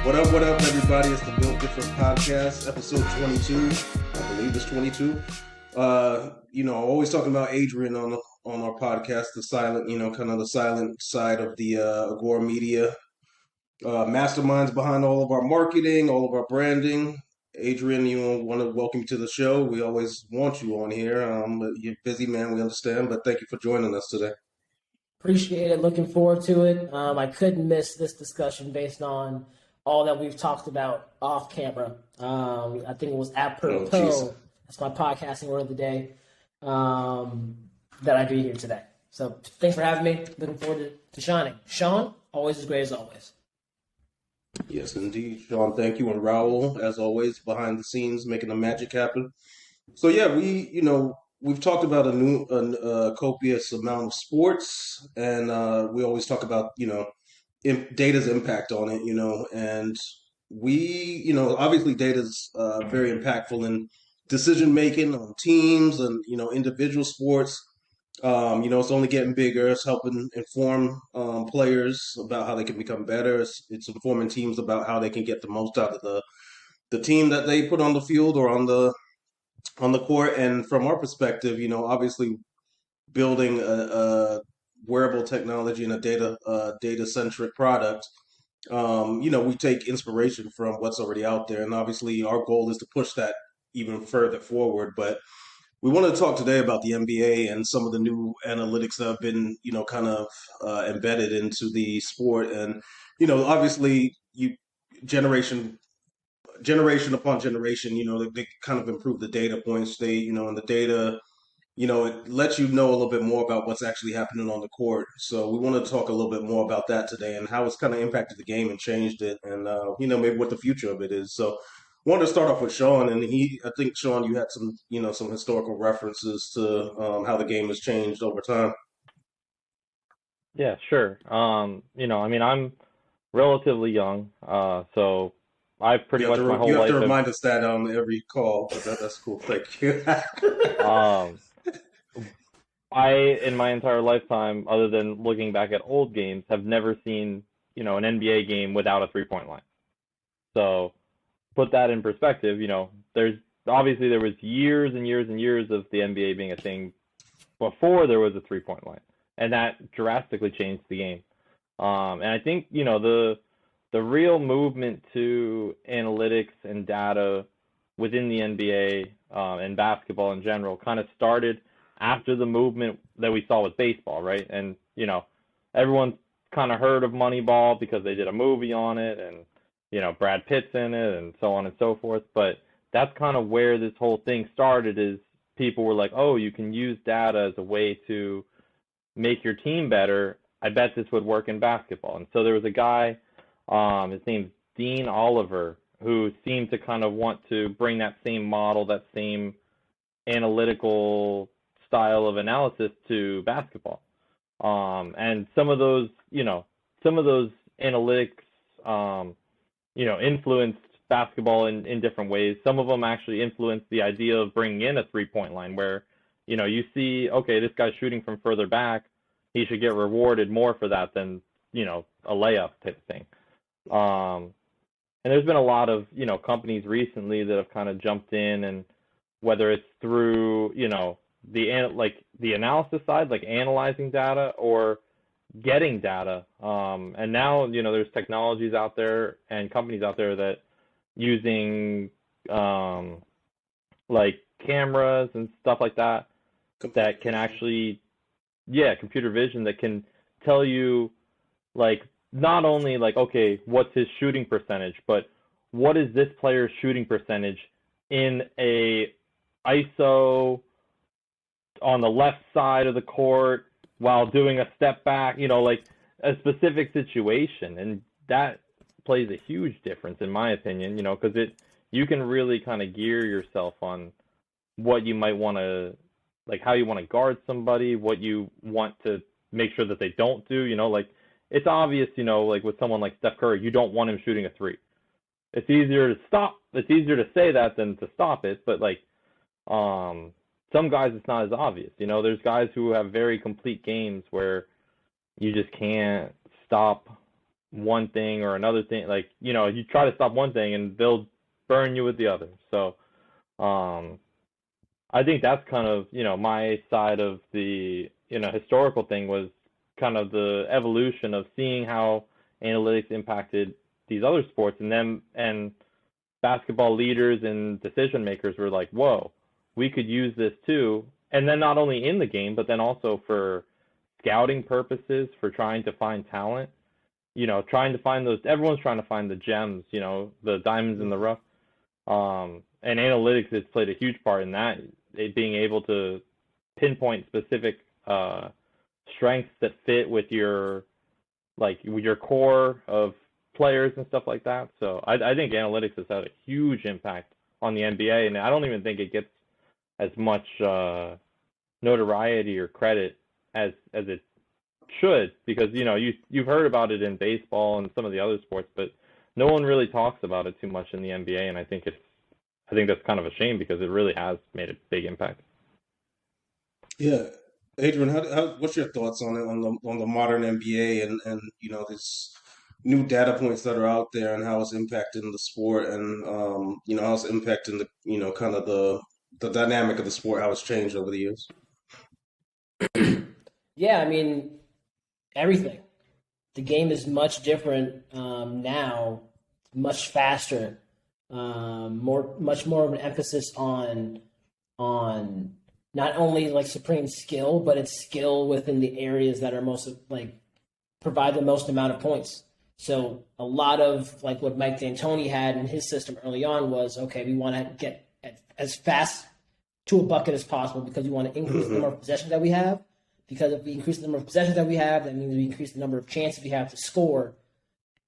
What up, everybody? It's the Built Different Podcast, episode 22. I believe it's 22. Always talking about Adrian on our podcast, the silent, kind of the silent side of the Agora Media masterminds behind all of our marketing, all of our branding. Adrian, you want to welcome you to the show. We always want you on here. You're a busy man, we understand, but thank you for joining us today. Appreciate it. Looking forward to it. I couldn't miss this discussion based on all that we've talked about off camera. I think it was apropos. That's my podcasting word of the day that I do here today. So thanks for having me. Looking forward to shining. Sean, always as great as always. Yes, indeed, Sean. Thank you, and Raul, as always, behind the scenes, making the magic happen. So yeah, we've talked about a copious amount of sports, and we always talk about data's impact on it, and obviously data's very impactful in decision making on teams and individual sports. It's only getting bigger. It's helping inform players about how they can become better. It's informing teams about how they can get the most out of the team that they put on the field or on the court. And from our perspective, obviously building a wearable technology and a data centric product, we take inspiration from what's already out there, and obviously our goal is to push that even further forward. But we want to talk today about the NBA and some of the new analytics that have been, kind of embedded into the sport. And, obviously generation upon generation, they kind of improve the data points. And the data, it lets you know a little bit more about what's actually happening on the court. So we want to talk a little bit more about that today and how it's kind of impacted the game and changed it, and maybe what the future of it is. So I wanted to start off with Sean, and I think Sean, you had some historical references to how the game has changed over time. Yeah, sure. I'm relatively young, so I've pretty much my whole life. You have to remind us that on every call, but that's cool. Thank you. I, in my entire lifetime, other than looking back at old games, have never seen, an NBA game without a three-point line. So put that in perspective, there was years and years and years of the NBA being a thing before there was a three-point line, and that drastically changed the game. And I think, the real movement to analytics and data within the NBA and basketball in general kind of started after the movement that we saw with baseball, right? And, everyone's kind of heard of Moneyball because they did a movie on it, and, Brad Pitt's in it and so on and so forth. But that's kind of where this whole thing started, is people were like, oh, you can use data as a way to make your team better. I bet this would work in basketball. And so there was a guy, his name's Dean Oliver, who seemed to kind of want to bring that same model, that same analytical style of analysis to basketball. And some of those analytics, influenced basketball in different ways. Some of them actually influenced the idea of bringing in a three-point line where, you see, okay, this guy's shooting from further back. He should get rewarded more for that than, a layup type of thing. And there's been a lot of, companies recently that have kind of jumped in, and whether it's through, the analysis side, like analyzing data, or getting data. And now, there's technologies out there and companies out there that using like cameras and stuff like that, that can actually, computer vision, that can tell you, like, not only like, okay, what's his shooting percentage, but what is this player's shooting percentage in a ISO on the left side of the court while doing a step back, like a specific situation. And that plays a huge difference, in my opinion, because you can really kind of gear yourself on what you might want to, like how you want to guard somebody, what you want to make sure that they don't do, like it's obvious, like with someone like Steph Curry, you don't want him shooting a three. It's easier to say that than to stop it, but like some guys it's not as obvious. There's guys who have very complete games where you just can't stop one thing or another thing. Like, you try to stop one thing and they'll burn you with the other. So I think that's kind of, my side of the, historical thing was kind of the evolution of seeing how analytics impacted these other sports, and basketball leaders and decision makers were like, whoa, we could use this too. And then not only in the game, but then also for scouting purposes, for trying to find talent, trying to find everyone's trying to find the gems, the diamonds in the rough. And analytics has played a huge part in that, being able to pinpoint specific strengths that fit with your core of players and stuff like that. So I think analytics has had a huge impact on the NBA, and I don't even think it gets as much notoriety or credit as it should, because you've heard about it in baseball and some of the other sports, but no one really talks about it too much in the NBA, and I think that's kind of a shame, because it really has made a big impact. Yeah, Adrian, what's your thoughts on it, on the modern NBA, and this new data points that are out there, and how it's impacting the sport, and how it's impacting the kind of the dynamic of the sport, how it's changed over the years? Yeah, I mean, everything. The game is much different now, much faster, much more of an emphasis on not only like supreme skill, but it's skill within the areas that are most provide the most amount of points. So a lot of like what Mike D'Antoni had in his system early on was, okay, we want to get as fast to a bucket as possible, because we want to increase the number of possessions that we have. Because if we increase the number of possessions that we have, that means we increase the number of chances we have to score.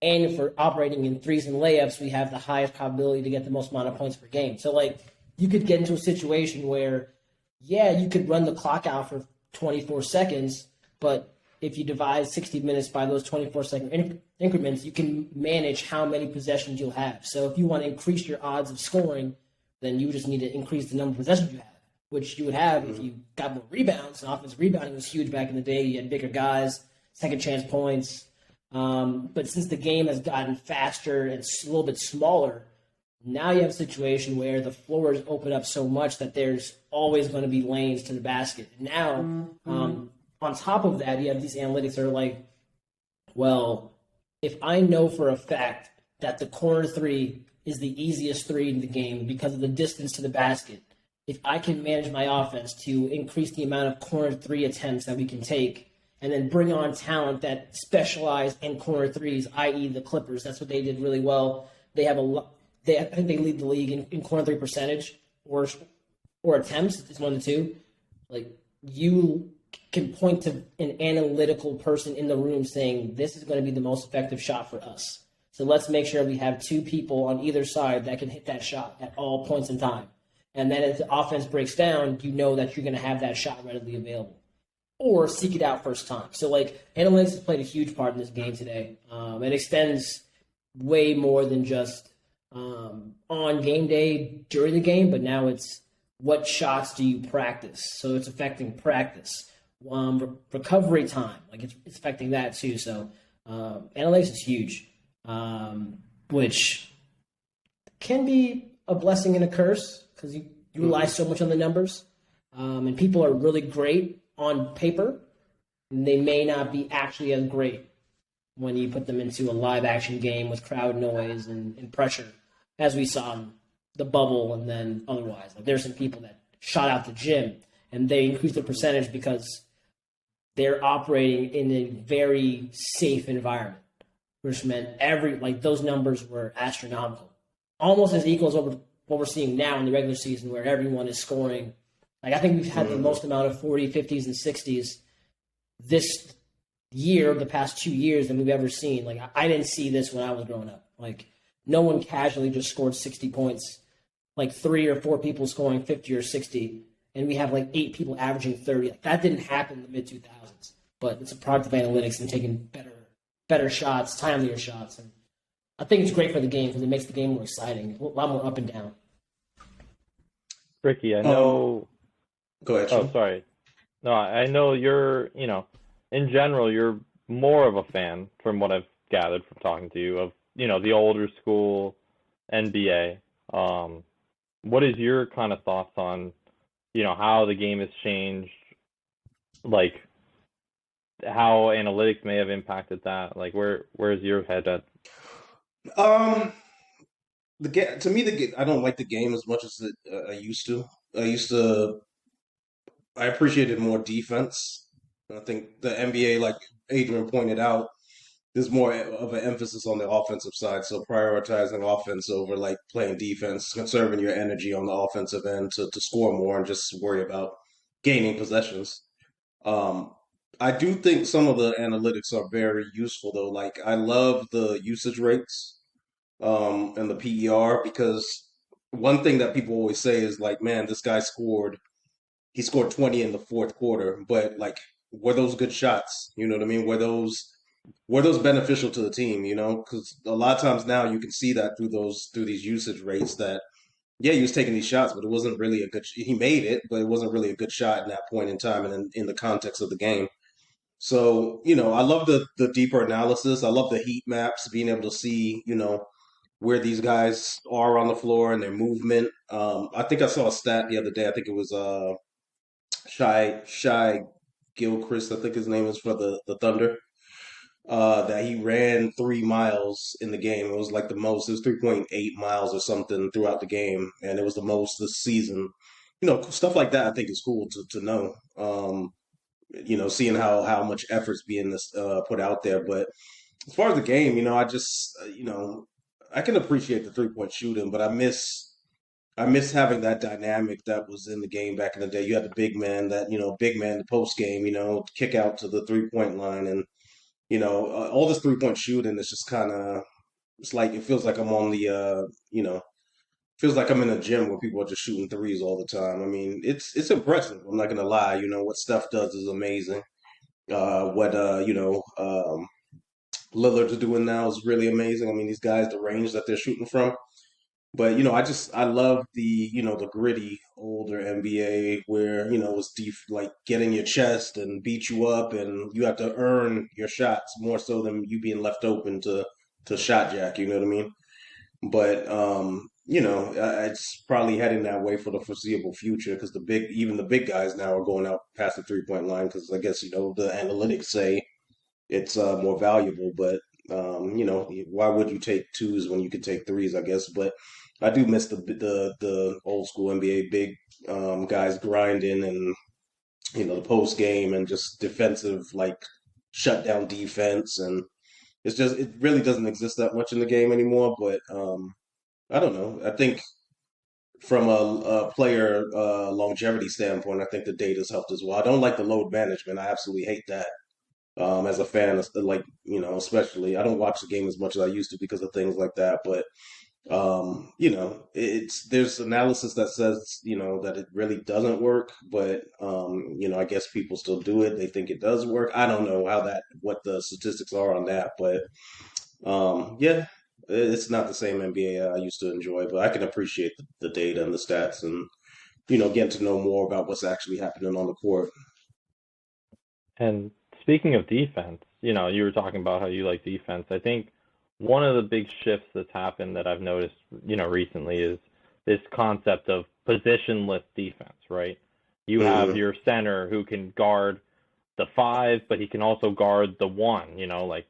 And if we're operating in threes and layups, we have the highest probability to get the most amount of points per game. So like you could get into a situation where, yeah, you could run the clock out for 24 seconds, but if you divide 60 minutes by those 24-second increments, you can manage how many possessions you'll have. So if you want to increase your odds of scoring, then you just need to increase the number of possessions you have, which you would have if you got more rebounds. And offensive rebounding was huge back in the day. You had bigger guys, second chance points. But since the game has gotten faster and a little bit smaller, now you have a situation where the floor is opened up so much that there's always going to be lanes to the basket. Now, on top of that, you have these analytics that are like, well, if I know for a fact that the corner three is the easiest three in the game because of the distance to the basket, if I can manage my offense to increase the amount of corner three attempts that we can take, and then bring on talent that specialize in corner threes, i.e. the Clippers, that's what they did really well. They have I think they lead the league in corner three percentage or attempts. It's one of the two. Like, you can point to an analytical person in the room saying, this is going to be the most effective shot for us. So let's make sure we have two people on either side that can hit that shot at all points in time. And then if the offense breaks down, you know that you're going to have that shot readily available. Or seek it out first time. So, like, analytics has played a huge part in this game today. It extends way more than just on game day during the game, but now it's what shots do you practice? So it's affecting practice. Recovery time, like it's affecting that too. So analytics is huge, which can be a blessing and a curse, because you rely so much on the numbers, and people are really great on paper, and they may not be actually as great when you put them into a live action game with crowd noise and pressure, as we saw in the bubble and then otherwise. Like, there's some people that shot out the gym and they increased their percentage because they're operating in a very safe environment, which meant those numbers were astronomical, almost as equal as what we're seeing now in the regular season, where everyone is scoring. Like, I think we've had the most amount of 40, 50s, and 60s this year, the past 2 years, than we've ever seen. Like, I didn't see this when I was growing up. Like, no one casually just scored 60 points, like 3 or 4 people scoring 50 or 60, and we have like 8 people averaging 30. Like, that didn't happen in the mid-2000s. But it's a product of analytics and taking better shots, timelier shots. And I think it's great for the game because it makes the game more exciting, a lot more up and down. Ricky, I know. Go ahead. Oh, sorry. No, I know you're, in general, you're more of a fan, from what I've gathered from talking to you of, the older school NBA. What is your kind of thoughts on, how the game has changed, like how analytics may have impacted that? Like, where's your head at? Um, the game to me, I don't like the game as much as I used to. I used to. I appreciated more defense. I think the NBA, like Adrian pointed out, there's more of an emphasis on the offensive side. So prioritizing offense over like playing defense, conserving your energy on the offensive end to score more and just worry about gaining possessions. Um, I do think some of the analytics are very useful though. Like I love the usage rates and the PER because one thing that people always say is like, man, this guy he scored 20 in the fourth quarter, but like were those good shots? You know what I mean? Were those beneficial to the team, Because a lot of times now you can see that through these usage rates that yeah, he was taking these shots, but it wasn't really a good. He made it, but it wasn't really a good shot in that point in time and in the context of the game. So I love the deeper analysis. I love the heat maps, being able to see where these guys are on the floor and their movement. I think I saw a stat the other day. I think it was Shy Gilchrist, I think his name is for the Thunder. That he ran 3 miles in the game. It was like the most. It was 3.8 miles or something throughout the game, and it was the most this season. Stuff like that. I think is cool to know. Seeing how much effort's being put out there. But as far as the game, I just I can appreciate the 3-point shooting, but I miss having that dynamic that was in the game back in the day. You had the big man, the post game, kick out to the 3-point line, and all this 3-point shooting is just kind of, it's like, it feels like I'm on feels like I'm in a gym where people are just shooting threes all the time. I mean, it's impressive. I'm not gonna lie. What Steph does is amazing. What Lillard's doing now is really amazing. I mean, these guys, the range that they're shooting from. But I love the gritty older NBA where it's deep, like get in your chest and beat you up, and you have to earn your shots more so than you being left open to shot jack. You know what I mean? But it's probably heading that way for the foreseeable future because even the big guys now are going out past the 3-point line because I guess the analytics say it's more valuable. But why would you take twos when you could take threes? I guess, but I do miss the old school NBA big guys grinding and the post game and just defensive like shutdown defense, and it really doesn't exist that much in the game anymore. But I don't know. I think from a player longevity standpoint, I think the data's helped as well. I don't like the load management. I absolutely hate that. As a fan, like especially I don't watch the game as much as I used to because of things like that. But there's analysis that says that it really doesn't work, but I guess people still do it. They think it does work. I don't know what the statistics are on that, but yeah, it's not the same NBA I used to enjoy. But I can appreciate the data and the stats, and getting to know more about what's actually happening on the court. And speaking of defense, you were talking about how you like defense. I think one of the big shifts that's happened that I've noticed, recently is this concept of positionless defense, right? You have your center who can guard the 5, but he can also guard the 1, like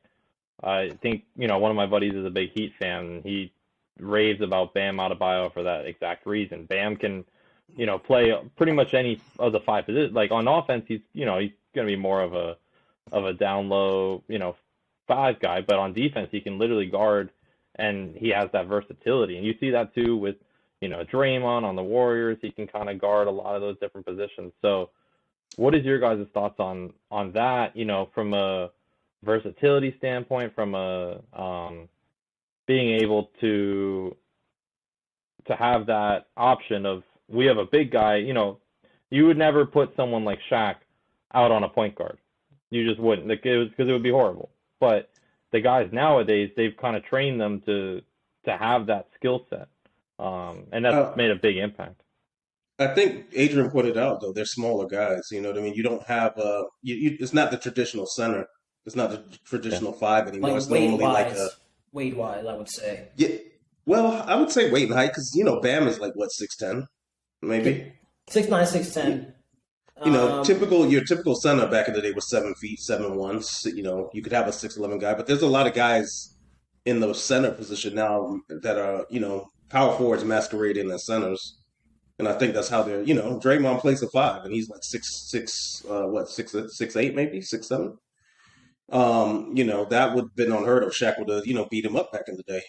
I think, one of my buddies is a big Heat fan, and he raves about Bam Adebayo for that exact reason. Bam can, play pretty much any of the 5 positions. Like on offense, he's going to be more of a down low, 5 guy, but on defense he can literally guard, and he has that versatility. And you see that too with Draymond on the Warriors. He can kind of guard a lot of those different positions. So what is your guys' thoughts on that, from a versatility standpoint, from a being able to have that option of, we have a big guy, you would never put someone like Shaq out on a point guard. You just wouldn't, because it would be horrible. But the guys nowadays, they've kind of trained them to have that skill set, and that's made a big impact. I think Adrian pointed out though they're smaller guys. You know what I mean? You don't have it's not the traditional center It's not the traditional five anymore. Like It's normally like a weight wise, I would say. yeah. Well, I would say weight and height because Bam is like what 6'10", maybe. 6'9", 6'10". Your typical center back in the day was 7 feet, 7'1". You could have a 6'11" guy, but there's a lot of guys in the center position now that are power forwards masquerading as centers, and I think that's how they're. Draymond plays a five, and he's like 6'6", 6'8", maybe 6'7". That would have been unheard of. Shaq would have, beat him up back in the day.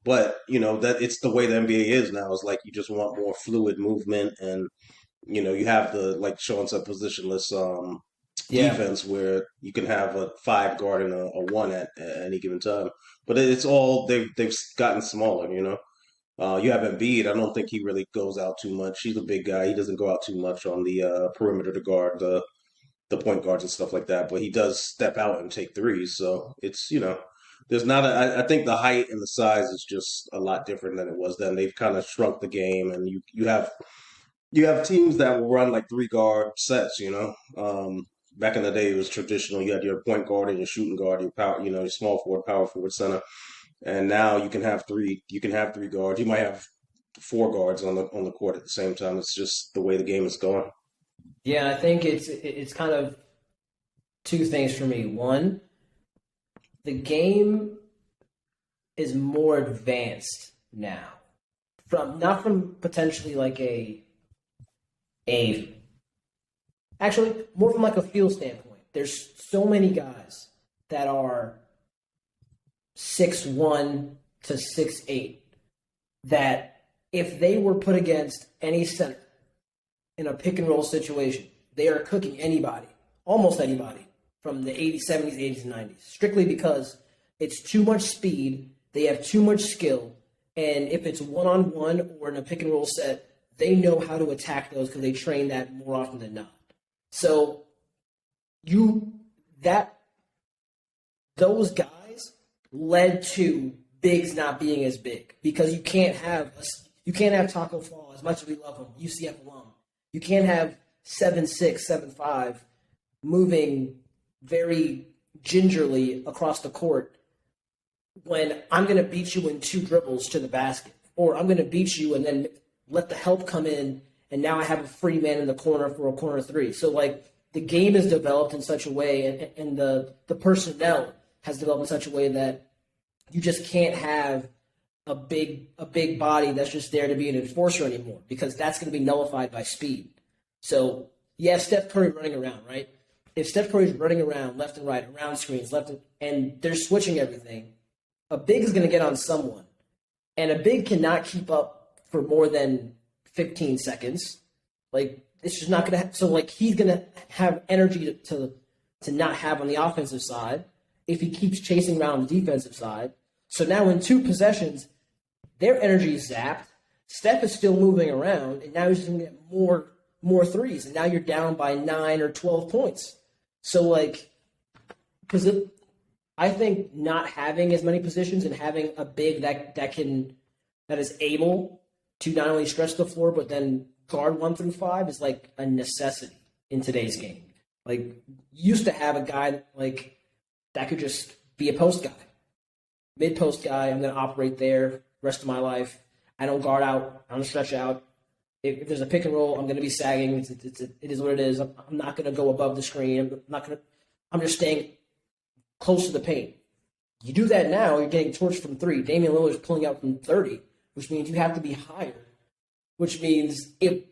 But that it's the way the NBA is now. It's like you just want more fluid movement, and you have the, like Sean said, positionless defense where you can have a five guard and a one at any given time. But it's all they've gotten smaller. You have Embiid. I don't think he really goes out too much. He's a big guy. He doesn't go out too much on the perimeter to guard the point guards and stuff like that, but he does step out and take threes. So it's, there's not I think the height and the size is just a lot different than it was then. They've kind of shrunk the game, and you have teams that will run like 3 guard sets, Back in the day, it was traditional. You had your point guard and your shooting guard, your power, your small forward, power forward, center. And now you can have three guards. You might have 4 guards on the court at the same time. It's just the way the game is going. Yeah, I think it's kind of 2 things for me. One, the game is more advanced now. Not from potentially like actually more from like a feel standpoint. There's so many guys that are 6'1" to 6'8" that if they were put against any center in a pick and roll situation, they are cooking anybody, almost anybody, from the 80s, 70s, 80s, and 90s, strictly because it's too much speed, they have too much skill, and if it's one-on-one or in a pick and roll set, they know how to attack those because they train that more often than not. So those guys led to bigs not being as big because you can't have Taco Fall, as much as we love him, UCF alum. You can't have 7'6", 7'5", moving very gingerly across the court when I'm going to beat you in 2 dribbles to the basket, or I'm going to beat you and then let the help come in, and now I have a free man in the corner for a corner 3. So, like, the game is developed in such a way, and the personnel has developed in such a way that you just can't have a big body that's just there to be an enforcer anymore, because that's going to be nullified by speed. So, yeah, Steph Curry running around, right? If Steph Curry's running around left and right, around screens, and they're switching everything, a big is going to get on someone. And a big cannot keep up for more than 15 seconds. Like, it's just not going to so, like, he's going to have energy to not have on the offensive side if he keeps chasing around on the defensive side. So now in 2 possessions, their energy is zapped. Steph is still moving around, and now he's going to get more threes, and now you're down by 9 or 12 points. So, like, because I think not having as many positions and having a big that is able to not only stretch the floor but then guard 1 through 5 is like a necessity in today's game. Like, used to have a guy like that could just be a post guy. Mid-post guy, I'm going to operate there rest of my life. I don't guard out. I don't stretch out. If there's a pick and roll, I'm going to be sagging. It is what it is. I'm not going to go above the screen. I'm just staying close to the paint. You do that now, you're getting torched from 3. Damian Lillard's pulling out from 30, which means you have to be higher. Which means if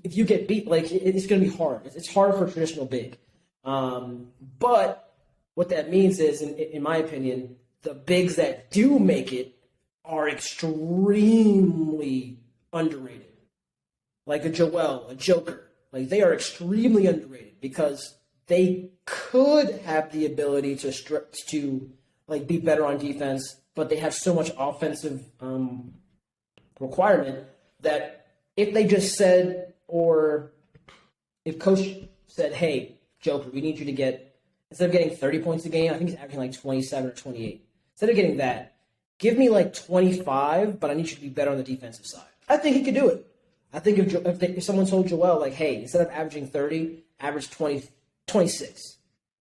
you get beat, like, it's going to be hard. It's hard for a traditional big. But what that means is, in my opinion, the bigs that do make it are extremely underrated. Like a Joel, a Joker. Like, they are extremely underrated because they could have the ability to like be better on defense, but they have so much offensive requirement that if they just said, or if coach said, hey, Joker, we need you to get, instead of getting 30 points a game, I think he's averaging like 27 or 28. Instead of getting that, give me like 25, but I need you to be better on the defensive side. I think he could do it. I think if someone told Joel, like, hey, instead of averaging 30, average 20, 26.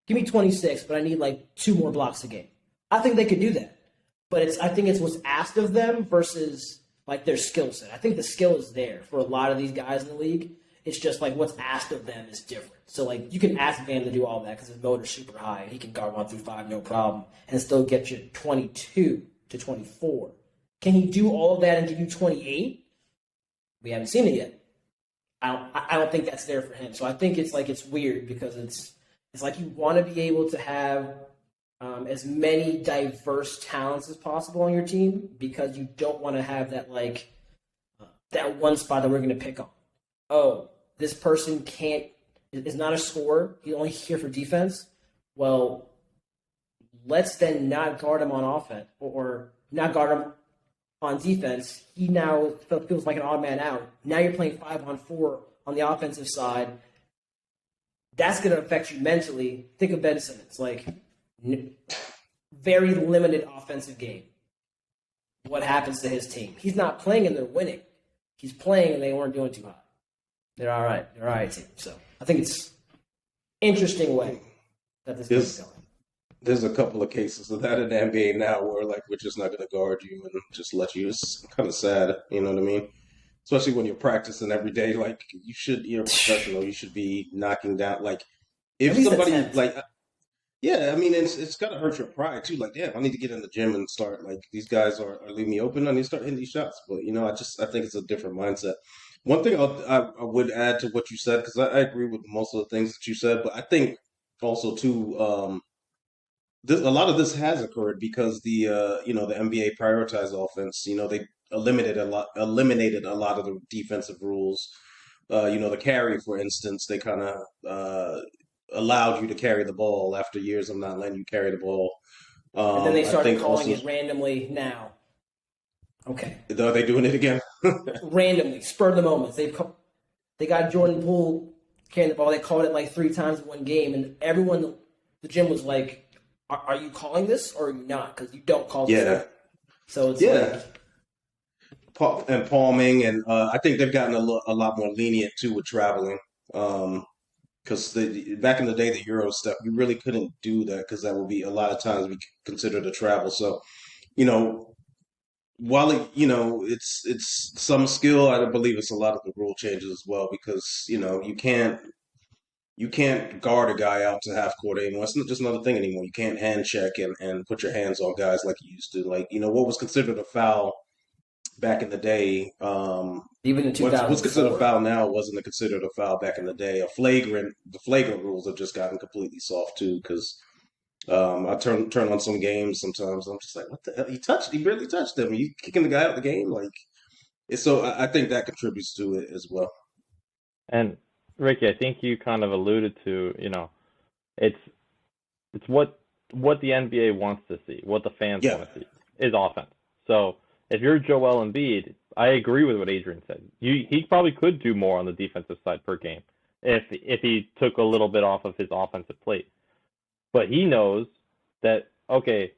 give me 26, but I need like 2 more blocks a game. I think they could do that. But I think it's what's asked of them versus like their skill set. I think the skill is there for a lot of these guys in the league. It's just like what's asked of them is different. So like you can ask Bam to do all that because his motor's super high and he can guard 1 through 5 no problem and still get you 22 to 24. Can he do all of that and give you 28? We haven't seen it yet. I don't think that's there for him. So I think it's weird because it's like you want to be able to have as many diverse talents as possible on your team because you don't want to have that that one spot that we're going to pick on. Oh, this person is not a scorer. He's only here for defense. Well, let's then not guard him on offense or not guard him on defense. He now feels like an odd man out. Now you're playing 5-on-4 on the offensive side. That's going to affect you mentally. Think of Ben Simmons, very limited offensive game. What happens to his team? He's not playing and they're winning. He's playing and they weren't doing too hot. They're all right. They're all right team. So I think it's interesting way that this is going. There's a couple of cases of that in the NBA now where we're just not going to guard you and just let you. It's kind of sad, you know what I mean? Especially when you're practicing every day. You're a professional. You should be knocking down. If somebody yeah, I mean, it's got to hurt your pride too. Damn, I need to get in the gym and start. These guys are leaving me open. I need to start hitting these shots. But I think it's a different mindset. One thing I would add to what you said because I agree with most of the things that you said, but I think also too, a lot of this has occurred because the NBA prioritized offense. They eliminated a lot of the defensive rules. The carry, for instance, they kind of allowed you to carry the ball after years of not letting you carry the ball. And then they started calling it randomly now. Okay. Are they doing it again? Randomly, spur of the moment. They got Jordan Poole carrying the ball. They called it 3 times in one game, and everyone, the gym was like, "Are you calling this or not? Because you don't call this." Yeah. So it's and palming, and I think they've gotten a lot more lenient too with traveling. Because back in the day, the Euro stuff, we really couldn't do that because that would be a lot of times we considered a travel. So, while it's some skill, I believe it's a lot of the rule changes as well because you can't guard a guy out to half court anymore. It's not just another thing anymore. You can't hand check and put your hands on guys like you used to. What was considered a foul back in the day, even in 2004, what's considered a foul now wasn't considered a foul back in the day. The flagrant rules have just gotten completely soft too because. I turn on some games sometimes. I'm just like, what the hell? He barely touched him. You kicking the guy out of the game? So I think that contributes to it as well. And Ricky, I think you kind of alluded to, it's what the NBA wants to see, what the fans want to see is offense. So if you're Joel Embiid, I agree with what Adrian said. He probably could do more on the defensive side per game if he took a little bit off of his offensive plate. But he knows that, okay,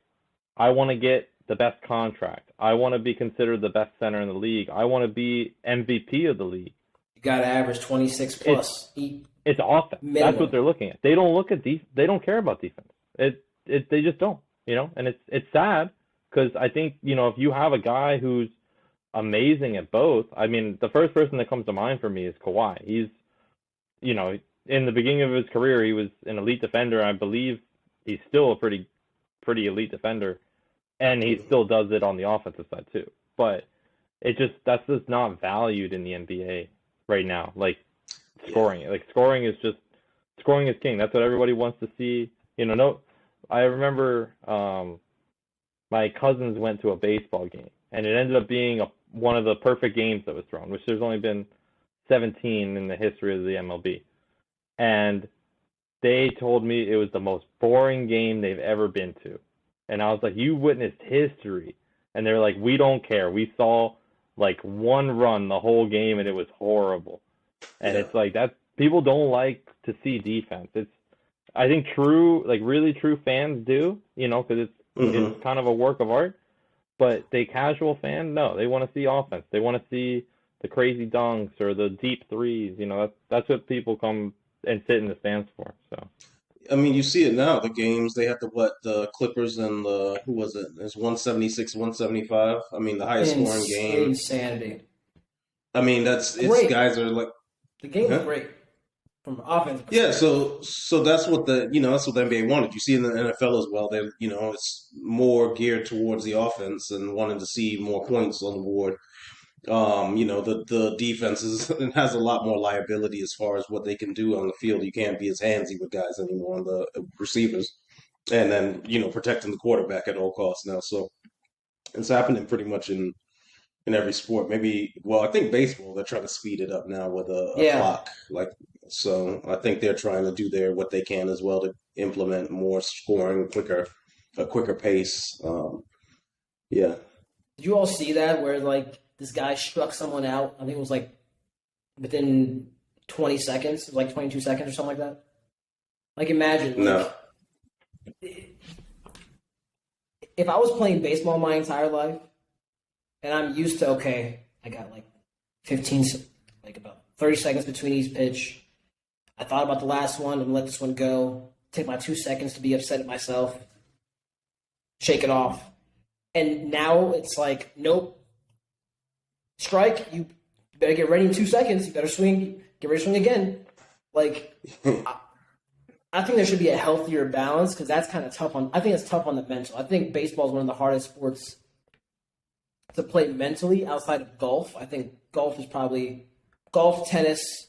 I want to get the best contract. I want to be considered the best center in the league. I want to be MVP of the league. You got to average 26 plus. It's offense. Minimum. That's what they're looking at. They don't look at they don't care about defense. They just don't, and it's sad because I think, if you have a guy who's amazing at both, I mean, the first person that comes to mind for me is Kawhi. He's, in the beginning of his career, he was an elite defender. I believe he's still a pretty elite defender, and he still does it on the offensive side too. But that's just not valued in the NBA right now. Scoring, scoring is king. That's what everybody wants to see. I remember my cousins went to a baseball game, and it ended up being one of the perfect games that was thrown, which there's only been 17 in the history of the MLB. And they told me it was the most boring game they've ever been to. And I was like, you witnessed history. And they're like, we don't care. We saw one run the whole game and it was horrible. And it's that people don't like to see defense. I think really true fans do, because it's kind of a work of art. But the casual fan, no, they want to see offense. They want to see the crazy dunks or the deep threes. That's what people come and sit in the stands for. So I mean, you see it now. The games they had the Clippers and the who was it? It's 176, 175. I mean, the highest scoring game. Insanity. I mean, it's Great. guys are like The game was huh? great from offense Yeah, perspective. so that's what that's what the NBA wanted. You see in the NFL as well. They it's more geared towards the offense and wanting to see more points on the board. The defense it has a lot more liability as far as what they can do on the field. You can't be as handsy with guys anymore on the receivers, and then protecting the quarterback at all costs now. So it's happening pretty much in every sport. Maybe, well, I think baseball they're trying to speed it up now with a Yeah. clock. Like, so I think they're trying to do what they can as well to implement more scoring, a quicker pace. Yeah. Did you all see that where like this guy struck someone out? I think it was like within 20 seconds, it was like 22 seconds or something like that. Like imagine, No. if I was playing baseball my entire life and I'm used to, okay, I got like 15, like about 30 seconds between each pitch. I thought about the last one and let this one go. Take my 2 seconds to be upset at myself. Shake it off. And now it's like, nope. Strike, you better get ready in 2 seconds. You better swing, get ready to swing again. Like, I think there should be a healthier balance because that's kind of tough I think it's tough on the mental. I think baseball is one of the hardest sports to play mentally outside of golf. I think golf is probably tennis,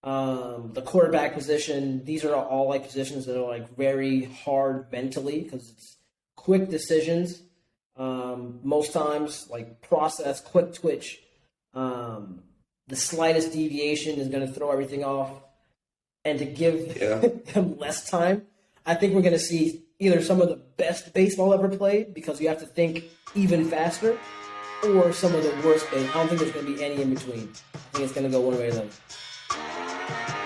the quarterback position. These are all like positions that are like very hard mentally because it's quick decisions. Most times, like process, quick twitch. The slightest deviation is going to throw everything off. And to give them less time, I think we're going to see either some of the best baseball ever played because you have to think even faster, or some of the worst baseball. I don't think there's going to be any in between. I think it's going to go one way or the other.